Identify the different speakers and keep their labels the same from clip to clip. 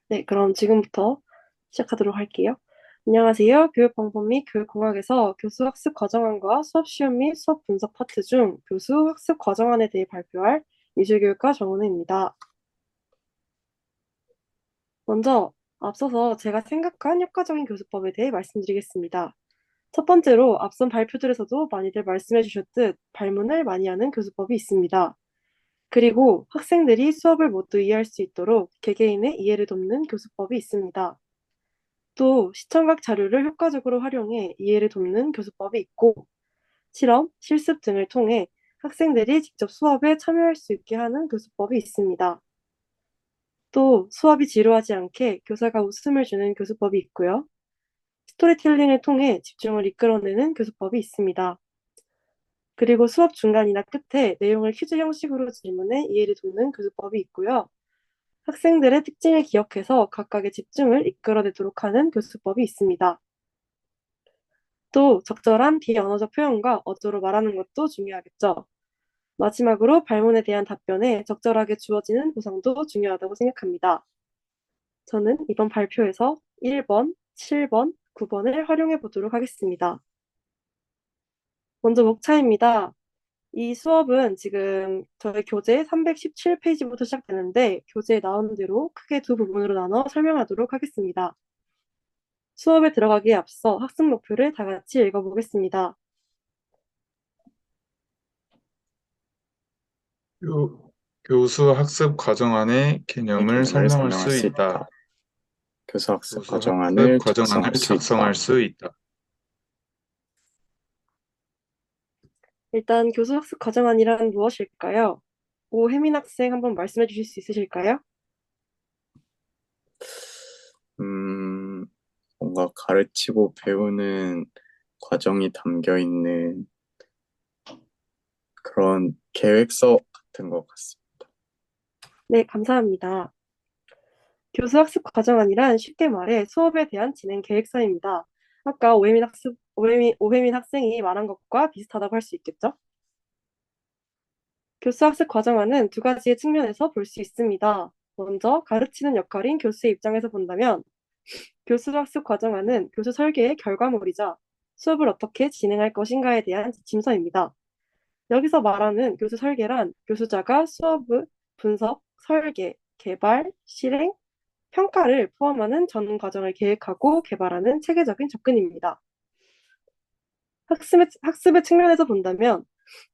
Speaker 1: 네, 그럼 지금부터 시작하도록 할게요. 안녕하세요. 교육방법 및 교육공학에서 교수 학습 과정안과 수업 시험 및 수업 분석 파트 중 교수 학습 과정안에 대해 발표할 미술교육과 정은우입니다. 먼저 앞서서 제가 생각한 효과적인 교수법에 대해 말씀드리겠습니다. 첫 번째로 앞선 발표들에서도 많이들 말씀해 주셨듯 발문을 많이 하는 교수법이 있습니다. 그리고 학생들이 수업을 모두 이해할 수 있도록 개개인의 이해를 돕는 교수법이 있습니다. 또 시청각 자료를 효과적으로 활용해 이해를 돕는 교수법이 있고, 실험, 실습 등을 통해 학생들이 직접 수업에 참여할 수 있게 하는 교수법이 있습니다. 또 수업이 지루하지 않게 교사가 웃음을 주는 교수법이 있고요. 스토리텔링을 통해 집중을 이끌어내는 교수법이 있습니다. 그리고 수업 중간이나 끝에 내용을 퀴즈 형식으로 질문해 이해를 돕는 교수법이 있고요. 학생들의 특징을 기억해서 각각의 집중을 이끌어내도록 하는 교수법이 있습니다. 또 적절한 비언어적 표현과 어조로 말하는 것도 중요하겠죠. 마지막으로 발문에 대한 답변에 적절하게 주어지는 보상도 중요하다고 생각합니다. 저는 이번 발표에서 1번, 7번, 9번을 활용해 보도록 하겠습니다. 먼저 목차입니다. 이 수업은 지금 저희 교재 317페이지부터 시작되는데 교재에 나온 대로 크게 두 부분으로 나눠 설명하도록 하겠습니다. 수업에 들어가기에 앞서 학습 목표를 다 같이 읽어보겠습니다.
Speaker 2: 교, 교수 학습 과정 안의
Speaker 3: 의
Speaker 2: 개념을
Speaker 3: 개념을
Speaker 2: 설명할
Speaker 3: 설명할
Speaker 2: 수
Speaker 3: 수
Speaker 2: 있다.
Speaker 3: 있다. 교수 학습
Speaker 2: 교수 학습
Speaker 3: 과정안을
Speaker 2: 과정안을
Speaker 3: 작성할 수
Speaker 2: 작성할
Speaker 3: 있다.
Speaker 2: 수 있다.
Speaker 1: 일단 교수 학습 과정안이란 무엇일까요? 오혜민 학생 한번 말씀해 주실 수 있으실까요?
Speaker 3: 음, 뭔가 가르치고 배우는 과정이 담겨 있는 그런 계획서 같은 것 같습니다.
Speaker 1: 네, 감사합니다. 교수 학습 과정안이란 쉽게 말해 수업에 대한 진행 계획서입니다. 아까 오혜민 학생이 말한 것과 비슷하다고 할 수 있겠죠? 교수 학습 과정안은 두 가지의 측면에서 볼 수 있습니다. 먼저 가르치는 역할인 교수의 입장에서 본다면 교수 학습 과정안은 교수 설계의 결과물이자 수업을 어떻게 진행할 것인가에 대한 지침서입니다. 여기서 말하는 교수 설계란 교수자가 수업의 분석, 설계, 개발, 실행, 평가를 포함하는 전 과정을 계획하고 개발하는 체계적인 접근입니다. 학습의 측면에서 본다면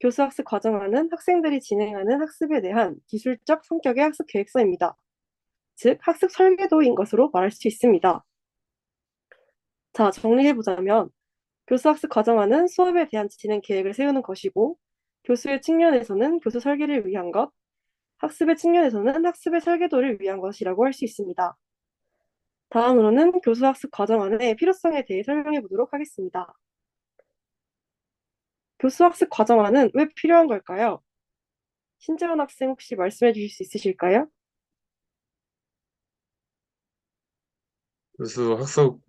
Speaker 1: 교수 학습 과정안은 학생들이 진행하는 학습에 대한 기술적 성격의 학습 계획서입니다. 즉, 학습 설계도인 것으로 말할 수 있습니다. 자, 정리해보자면 교수 학습 과정안은 수업에 대한 진행 계획을 세우는 것이고 교수의 측면에서는 교수 설계를 위한 것, 학습의 측면에서는 학습의 설계도를 위한 것이라고 할 수 있습니다. 다음으로는 교수 학습 과정안의 필요성에 대해 설명해 보도록 하겠습니다. 교수 학습 과정안은 왜 필요한 걸까요? 신재원 학생 혹시 말씀해 주실 수 있으실까요?
Speaker 2: 교수 학습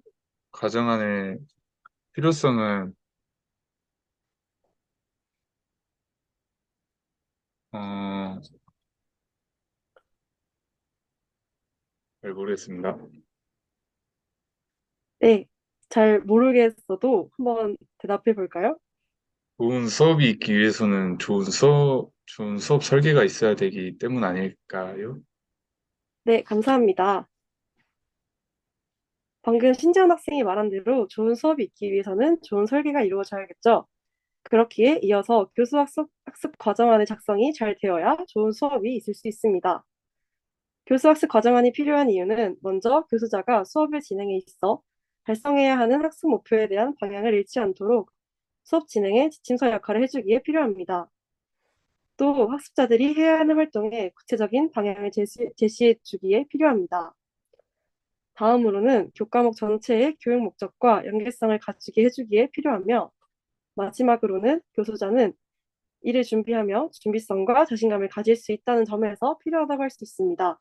Speaker 2: 과정안의 필요성은 어, 잘 모르겠습니다.
Speaker 1: 네, 잘 모르겠어도 한번 대답해 볼까요?
Speaker 2: 좋은 수업이 있기 위해서는 좋은 수업 설계가 있어야 되기 때문 아닐까요?
Speaker 1: 네, 감사합니다. 방금 신재원 학생이 말한 대로 좋은 수업이 있기 위해서는 좋은 설계가 이루어져야겠죠. 그렇기에 이어서 교수 학습 과정안의 작성이 잘 되어야 좋은 수업이 있을 수 있습니다. 교수 학습 과정안이 필요한 이유는 먼저 교수자가 수업을 진행에 있어 달성해야 하는 학습 목표에 대한 방향을 잃지 않도록 수업 진행에 지침서 역할을 해주기에 필요합니다. 또 학습자들이 해야 하는 활동에 구체적인 방향을 제시해 주기에 필요합니다. 다음으로는 교과목 전체의 교육 목적과 연계성을 갖추게 해주기에 필요하며 마지막으로는 교수자는 이를 준비하며 준비성과 자신감을 가질 수 있다는 점에서 필요하다고 할 수 있습니다.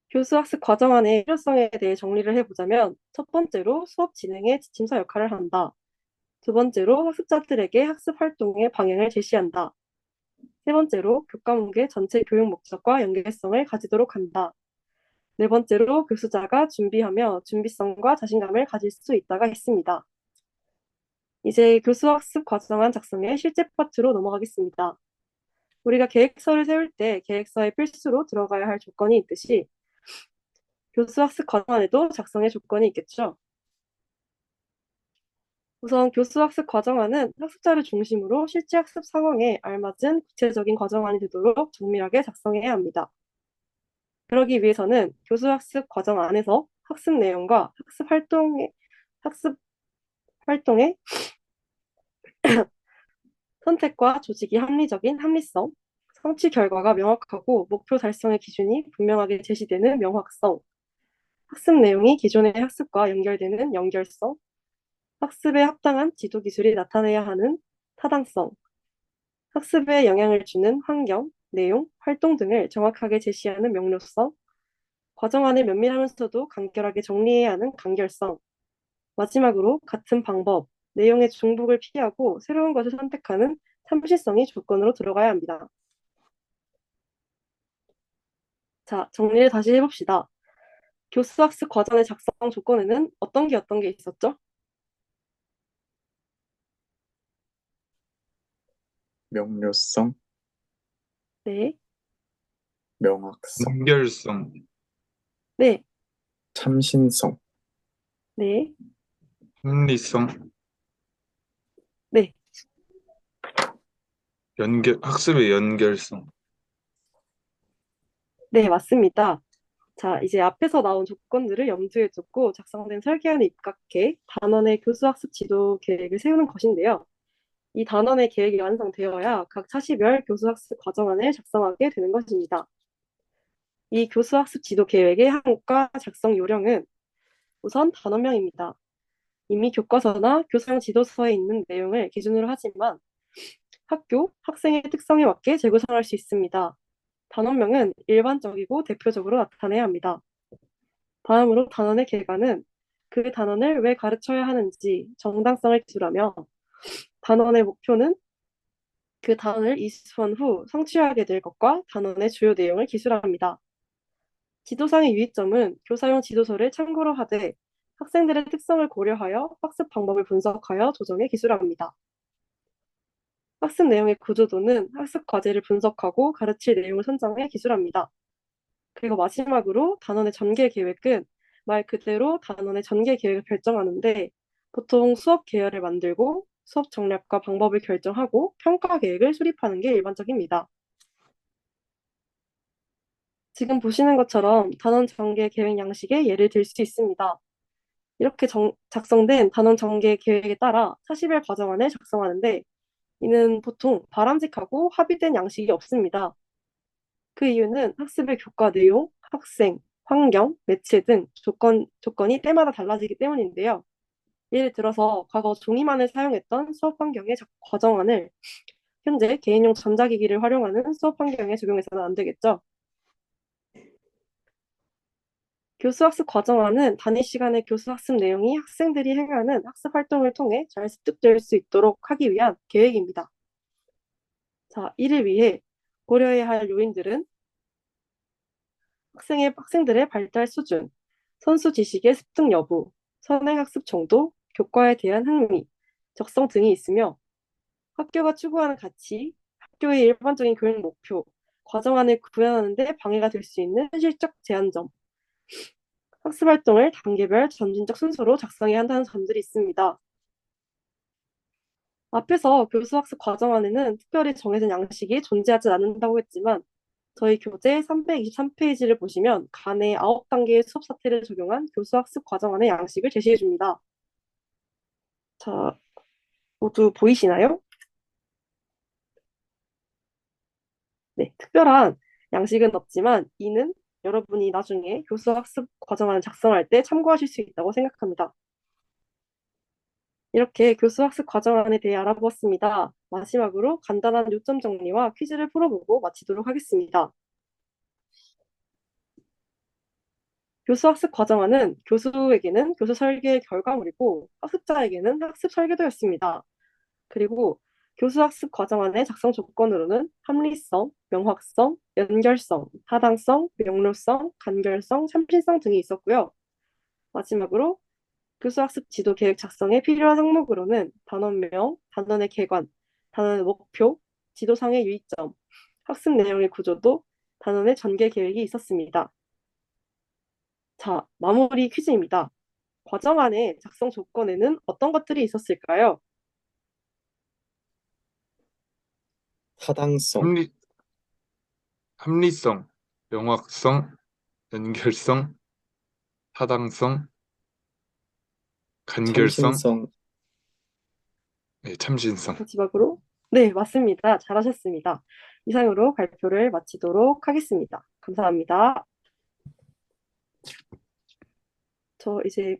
Speaker 1: 교수 학습 과정안의 필요성에 대해 정리를 해보자면 첫 번째로 수업 진행의 지침서 역할을 한다. 두 번째로 학습자들에게 학습 활동의 방향을 제시한다. 세 번째로 교과목의 전체 교육 목적과 연계성을 가지도록 한다. 네 번째로 교수자가 준비하며 준비성과 자신감을 가질 수 있다가 있습니다. 이제 교수학습 과정안 작성의 실제 파트로 넘어가겠습니다. 우리가 계획서를 세울 때 계획서에 필수로 들어가야 할 조건이 있듯이 교수학습 과정안에도 작성의 조건이 있겠죠. 우선 교수학습 과정안은 학습자를 중심으로 실제 학습 상황에 알맞은 구체적인 과정안이 되도록 정밀하게 작성해야 합니다. 그러기 위해서는 교수학습 과정안에서 학습 내용과 학습 활동의 선택과 조직이 합리적인 합리성, 성취 결과가 명확하고 목표 달성의 기준이 분명하게 제시되는 명확성, 학습 내용이 기존의 학습과 연결되는 연결성, 학습에 합당한 지도 기술이 나타내야 하는 타당성, 학습에 영향을 주는 환경, 내용, 활동 등을 정확하게 제시하는 명료성, 과정안을 면밀하면서도 간결하게 정리해야 하는 간결성, 마지막으로 같은 방법, 내용의 중복을 피하고 새로운 것을 선택하는 참신성이 조건으로 들어가야 합니다. 자, 정리를 다시 해봅시다. 교수학습 과정의 작성 조건에는 어떤 게 있었죠?
Speaker 3: 명료성,
Speaker 1: 네,
Speaker 3: 명확성,
Speaker 2: 연결성,
Speaker 1: 네,
Speaker 3: 참신성,
Speaker 1: 네,
Speaker 2: 합리성,
Speaker 1: 네.
Speaker 2: 학습의 연결성.
Speaker 1: 네, 맞습니다. 자, 이제 앞에서 나온 조건들을 염두에 두고 작성된 설계안에 입각해 단원의 교수학습 지도 계획을 세우는 것인데요. 이 단원의 계획이 완성되어야 각 차시별 교수학습 과정안을 작성하게 되는 것입니다. 이 교수학습 지도 계획의 항목과 작성 요령은 우선 단원명입니다. 이미 교과서나 교사용 지도서에 있는 내용을 기준으로 하지만 학교, 학생의 특성에 맞게 재구성할 수 있습니다. 단원명은 일반적이고 대표적으로 나타내야 합니다. 다음으로 단원의 결과는 그 단원을 왜 가르쳐야 하는지 정당성을 기술하며 단원의 목표는 그 단원을 이수한 후 성취하게 될 것과 단원의 주요 내용을 기술합니다. 지도상의 유의점은 교사용 지도서를 참고로 하되 학생들의 특성을 고려하여 학습 방법을 분석하여 조정에 기술합니다. 학습 내용의 구조도는 학습 과제를 분석하고 가르칠 내용을 선정해 기술합니다. 그리고 마지막으로 단원의 전개 계획은 말 그대로 단원의 전개 계획을 결정하는데 보통 수업 계열을 만들고 수업 전략과 방법을 결정하고 평가 계획을 수립하는 게 일반적입니다. 지금 보시는 것처럼 단원 전개 계획 양식의 예를 들 수 있습니다. 이렇게 작성된 단원 전개 계획에 따라 차시별 과정안을 작성하는데 이는 보통 바람직하고 합의된 양식이 없습니다. 그 이유는 학습의 교과 내용, 학생, 환경, 매체 등 조건이 때마다 달라지기 때문인데요. 예를 들어서 과거 종이만을 사용했던 수업 환경의 과정안을 현재 개인용 전자기기를 활용하는 수업 환경에 적용해서는 안 되겠죠. 교수학습 과정안은 단위 시간의 교수학습 내용이 학생들이 행하는 학습 활동을 통해 잘 습득될 수 있도록 하기 위한 계획입니다. 자, 이를 위해 고려해야 할 요인들은 학생들의 발달 수준, 선수 지식의 습득 여부, 선행 학습 정도, 교과에 대한 흥미, 적성 등이 있으며 학교가 추구하는 가치, 학교의 일반적인 교육 목표, 과정안을 구현하는 데 방해가 될 수 있는 현실적 제한점, 학습 활동을 단계별 점진적 순서로 작성해야 한다는 점들이 있습니다. 앞에서 교수학습 과정안에는 특별히 정해진 양식이 존재하지 않는다고 했지만 저희 교재 323페이지를 보시면 간에 9단계의 수업 사태를 적용한 교수학습 과정안의 양식을 제시해 줍니다. 자, 모두 보이시나요? 네, 특별한 양식은 없지만 이는 여러분이 나중에 교수학습 과정안을 작성할 때 참고하실 수 있다고 생각합니다. 이렇게 교수학습 과정안에 대해 알아보았습니다. 마지막으로 간단한 요점 정리와 퀴즈를 풀어보고 마치도록 하겠습니다. 교수학습 과정안은 교수에게는 교수 설계의 결과물이고 학습자에게는 학습 설계도였습니다. 그리고 교수학습 과정 안의 작성 조건으로는 합리성, 명확성, 연결성, 타당성, 명료성, 간결성, 참신성 등이 있었고요. 마지막으로 교수학습 지도 계획 작성에 필요한 항목으로는 단원명, 단원의 개관, 단원의 목표, 지도상의 유의점, 학습 내용의 구조도, 단원의 전개 계획이 있었습니다. 자, 마무리 퀴즈입니다. 과정 안에 작성 조건에는 어떤 것들이 있었을까요?
Speaker 3: 타당성,
Speaker 2: 합리, 합리성, 명확성, 연결성, 타당성, 간결성,
Speaker 3: 참신성,
Speaker 2: 네, 참신성.
Speaker 1: 마지막으로 네, 맞습니다. 잘하셨습니다. 이상으로 발표를 마치도록 하겠습니다. 감사합니다. 저 이제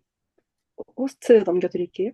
Speaker 1: 호스트 넘겨드릴게요.